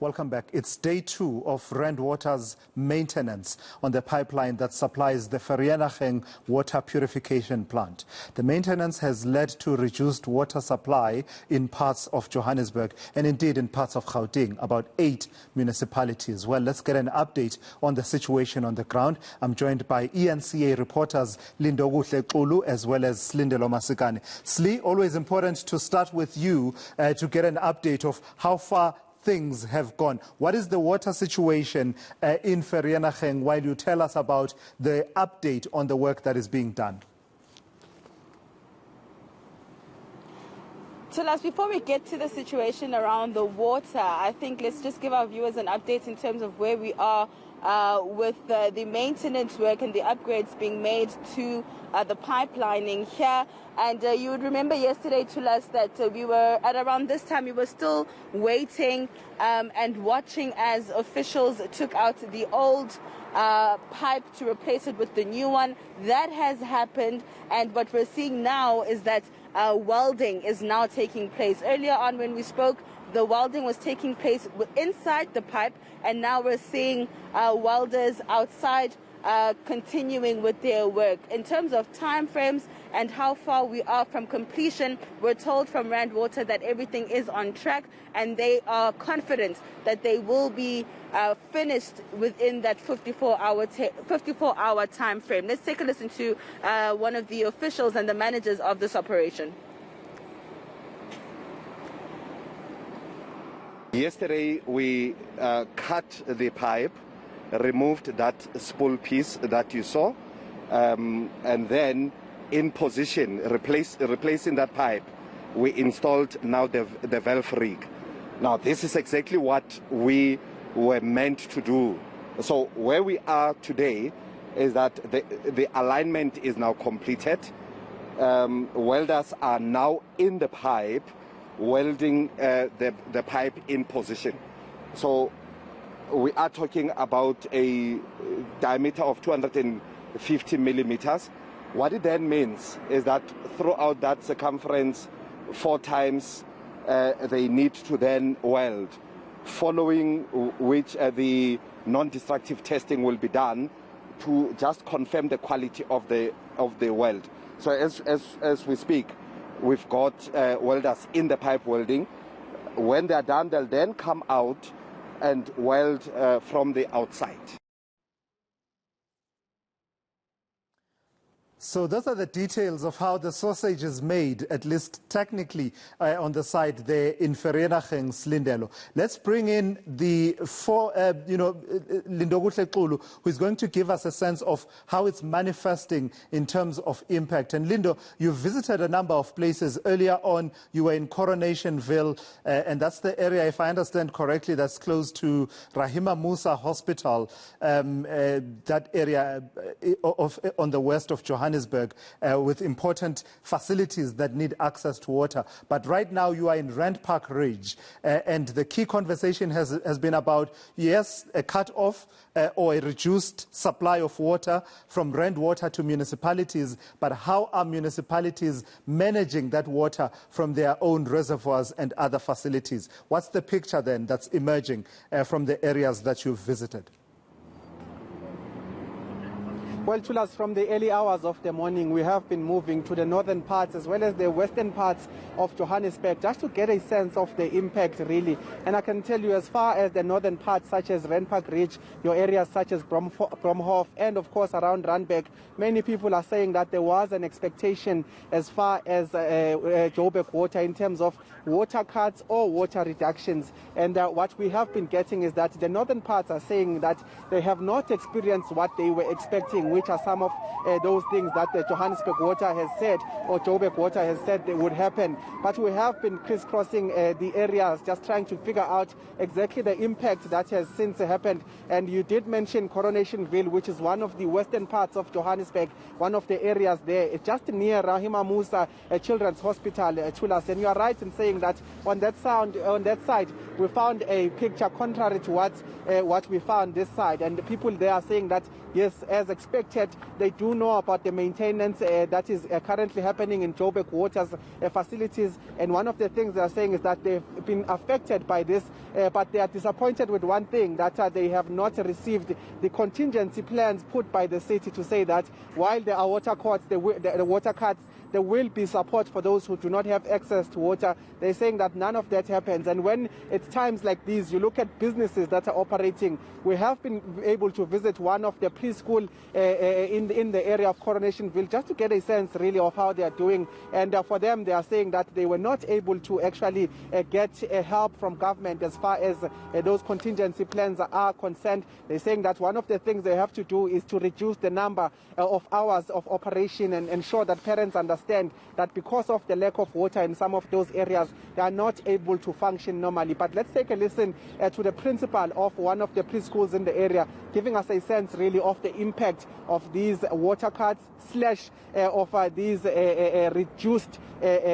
Welcome back. It's day 2 of Rand Water's maintenance on the pipeline that supplies the Vereeniging water purification plant. The maintenance has led to reduced water supply in parts of Johannesburg and indeed in parts of Gauteng, about 8 municipalities. Well, let's get an update on the situation on the ground. I'm joined by eNCA reporters Lindokuhle, Xulu, as well as Slindelo, Masikane. Sli, always important to start with you to get an update of how far things have gone. What is the water situation in Vereeniging while you tell us about the update on the work that is being done? Tulas, before we get to the situation around the water, I think let's just give our viewers an update in terms of where we are with the maintenance work and the upgrades being made to the pipelining here. And you would remember yesterday, Tulas, that we were at around this time, we were still waiting and watching as officials took out the old pipe to replace it with the new one. That has happened, and what we're seeing now is that welding is now taking place. Earlier on when we spoke, the welding was taking place inside the pipe, and now we're seeing welders outside continuing with their work. In terms of time frames and how far we are from completion, we're told from Rand Water that everything is on track, and they are confident that they will be finished within that 54-hour time frame. Let's take a listen to one of the officials and the managers of this operation. Yesterday we cut the pipe, removed that spool piece that you saw, and then in position, replacing that pipe, we installed now the valve rig. Now this is exactly what we were meant to do. So where we are today is that the alignment is now completed. Welders are now in the pipe, welding the pipe in position. So we are talking about a diameter of 250 millimeters. What it then means is that throughout that circumference 4 times they need to then weld, following which the non-destructive testing will be done to just confirm the quality of the weld. So as we speak, we've got welders in the pipe welding. When they're done, they'll then come out and weld from the outside. So those are the details of how the sausage is made, at least technically, on the side there in Vereeniging, Slindelo. Let's bring in the Lindokuhle Xulu, who is going to give us a sense of how it's manifesting in terms of impact. And Lindo, you visited a number of places. Earlier on, you were in Coronationville, and that's the area, if I understand correctly, that's close to Rahima Musa Hospital, that area on the west of Johannesburg. With important facilities that need access to water. But right now you are in Rand Park Ridge, and the key conversation has been about, yes, a cut-off or a reduced supply of water from Rand Water to municipalities, but how are municipalities managing that water from their own reservoirs and other facilities? What's the picture then that's emerging from the areas that you've visited? Well, Tulas, from the early hours of the morning, we have been moving to the northern parts as well as the western parts of Johannesburg just to get a sense of the impact, really. And I can tell you, as far as the northern parts, such as Rand Park Ridge, your areas such as Bromhof, and of course around Randburg, many people are saying that there was an expectation as far as Joburg water in terms of water cuts or water reductions. And what we have been getting is that the northern parts are saying that they have not experienced what they were expecting, which are some of those things that the Johannesburg water has said or Joburg water has said they would happen. But we have been crisscrossing the areas just trying to figure out exactly the impact that has since happened. And you did mention Coronationville, which is one of the western parts of Johannesburg, one of the areas there. It's just near Rahima Musa Children's Hospital, Tulas. And you are right in saying that on that side we found a picture contrary to what we found this side. And the people there are saying that, yes, as expected, affected. They do know about the maintenance that is currently happening in Joburg Water's facilities. And one of the things they are saying is that they've been affected by this, but they are disappointed with one thing, that they have not received the contingency plans put by the city to say that while there are water cuts, the water cuts, there will be support for those who do not have access to water. They're saying that none of that happens. And when it's times like these, you look at businesses that are operating. We have been able to visit one of the preschool in the area of Coronationville just to get a sense really of how they are doing. And for them, they are saying that they were not able to actually get help from government as far as those contingency plans are concerned. They're saying that one of the things they have to do is to reduce the number of hours of operation and ensure that parents understand that because of the lack of water in some of those areas, they are not able to function normally. But let's take a listen to the principal of one of the preschools in the area, giving us a sense really of the impact of these water cuts of these reduced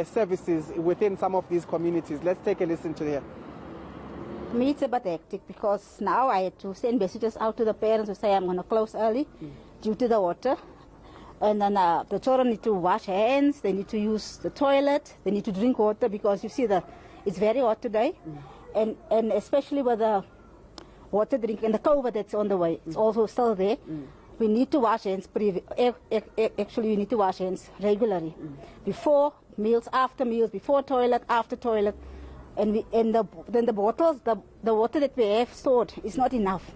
services within some of these communities. Let's take a listen to her. For me, it's a bit hectic because now I had to send messages out to the parents to say I'm going to close early due to the water. And then the children need to wash hands, they need to use the toilet, they need to drink water because you see it's very hot today. And especially with the water drink and the COVID that's on the way, it's also still there. We need to wash hands, actually we need to wash hands regularly. Before meals, after meals, before toilet, after toilet. And then the bottles, the water that we have stored is not enough.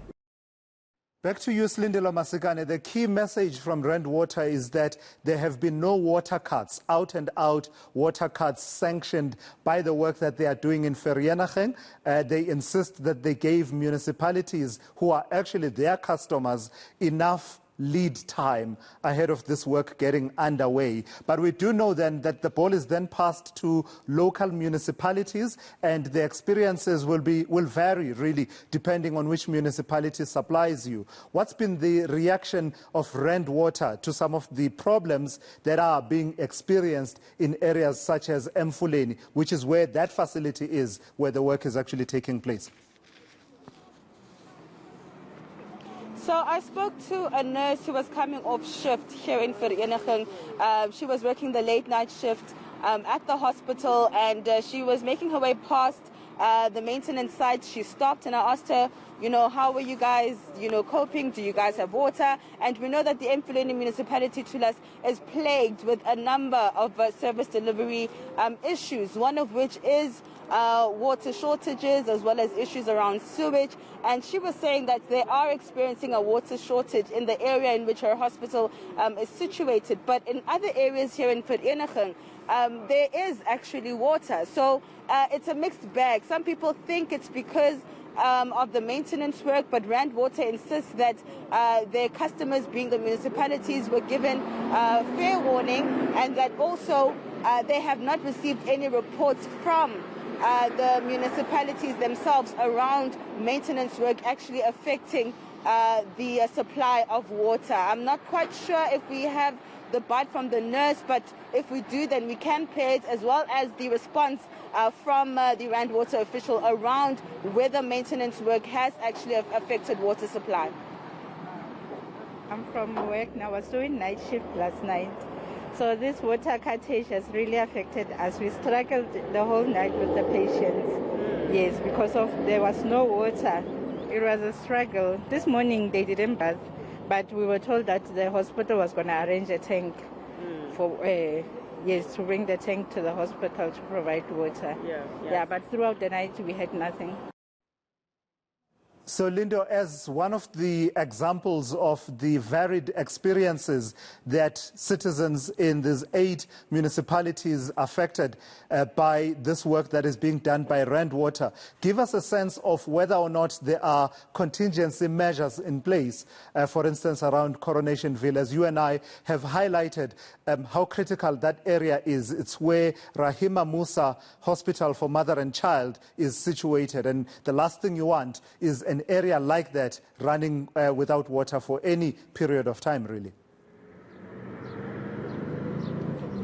Back to you, Slindelo Masikane. The key message from Rand Water is that there have been no water cuts, out and out water cuts sanctioned by the work that they are doing in Vereeniging. They insist that they gave municipalities, who are actually their customers, enough lead time ahead of this work getting underway. But we do know then that the ball is then passed to local municipalities, and the experiences will vary really depending on which municipality supplies you. What's been the reaction of Rand Water to some of the problems that are being experienced in areas such as Mfuleni, which is where that facility is, where the work is actually taking place? So I spoke to a nurse who was coming off shift here in Vereeniging. She was working the late night shift at the hospital, and she was making her way past the maintenance site. She stopped and I asked her, how are you guys, coping? Do you guys have water? And we know that the Mfuleni Municipality is plagued with a number of service delivery issues, one of which is water shortages as well as issues around sewage. And she was saying that they are experiencing a water shortage in the area in which her hospital is situated. But in other areas here in Vereeniging, there is actually water. So it's a mixed bag. Some people think it's because of the maintenance work, but Rand Water insists that their customers, being the municipalities, were given fair warning, and that also they have not received any reports from the municipalities themselves around maintenance work actually affecting the supply of water. I'm not quite sure if we have the bite from the nurse, but if we do, then we can play it, as well as the response from the Rand Water official around whether maintenance work has actually affected water supply. I'm from work now. I was doing night shift last night. So this water cuttage has really affected us. We struggled the whole night with the patients. Yes, because there was no water. It was a struggle. This morning they didn't bath, but we were told that the hospital was going to arrange a tank for to bring the tank to the hospital to provide water. Yeah, but throughout the night we had nothing. So, Lindo, as one of the examples of the varied experiences that citizens in these 8 municipalities affected by this work that is being done by Rand Water, give us a sense of whether or not there are contingency measures in place, for instance, around Coronationville, as you and I have highlighted how critical that area is. It's where Rahima Musa Hospital for Mother and Child is situated, and the last thing you want is an area like that running without water for any period of time, really.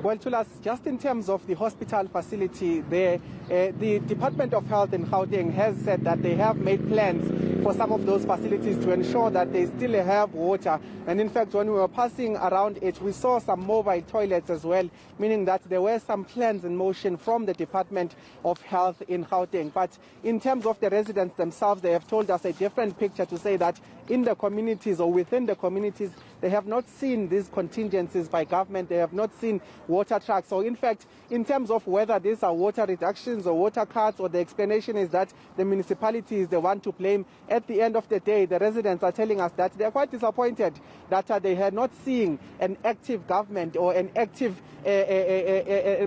Well, Tulas, just in terms of the hospital facility there, the Department of Health in Gauteng has said that they have made plans for some of those facilities to ensure that they still have water. And in fact, when we were passing around it, we saw some mobile toilets as well, meaning that there were some plans in motion from the Department of Health in Gauteng. But in terms of the residents themselves, they have told us a different picture, to say that in the communities or within the communities, they have not seen these contingencies by government. They have not seen water trucks. So in fact, in terms of whether these are water reductions or water cuts, or the explanation is that the municipality is the one to blame, at the end of the day, the residents are telling us that they are quite disappointed that they had not seen an active government or an active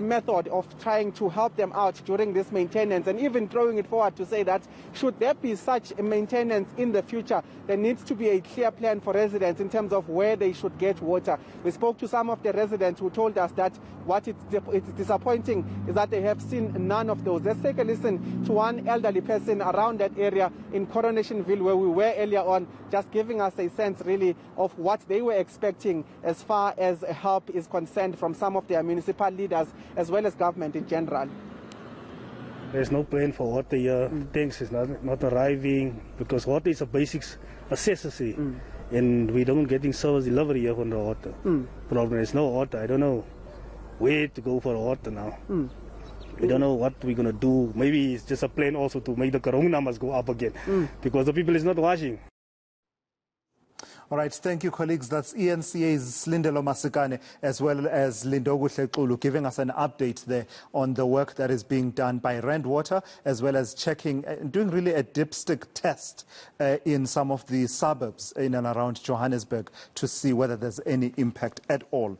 method of trying to help them out during this maintenance, and even throwing it forward to say that should there be such maintenance in the future, there needs to be a clear plan for residents in terms of where they should get water. We spoke to some of the residents who told us that what it's disappointing is that they have seen none of those. Let's take a listen to one elderly person around that area in Coronationville where we were earlier on, just giving us a sense really of what they were expecting as far as help is concerned from some of their municipal leaders as well as government in general. There's no plan for water here. Tanks is not arriving because water is a basic necessity, and we don't getting service delivery here from the water. Problem is no water. I don't know where to go for water now. We don't know what we're gonna do. Maybe it's just a plan also to make the corona numbers go up again because the people is not washing. All right, thank you, colleagues. That's eNCA's Slindelo Masikane as well as Lindokuhle Xulu giving us an update there on the work that is being done by Rand Water, as well as checking, doing really a dipstick test in some of the suburbs in and around Johannesburg to see whether there's any impact at all.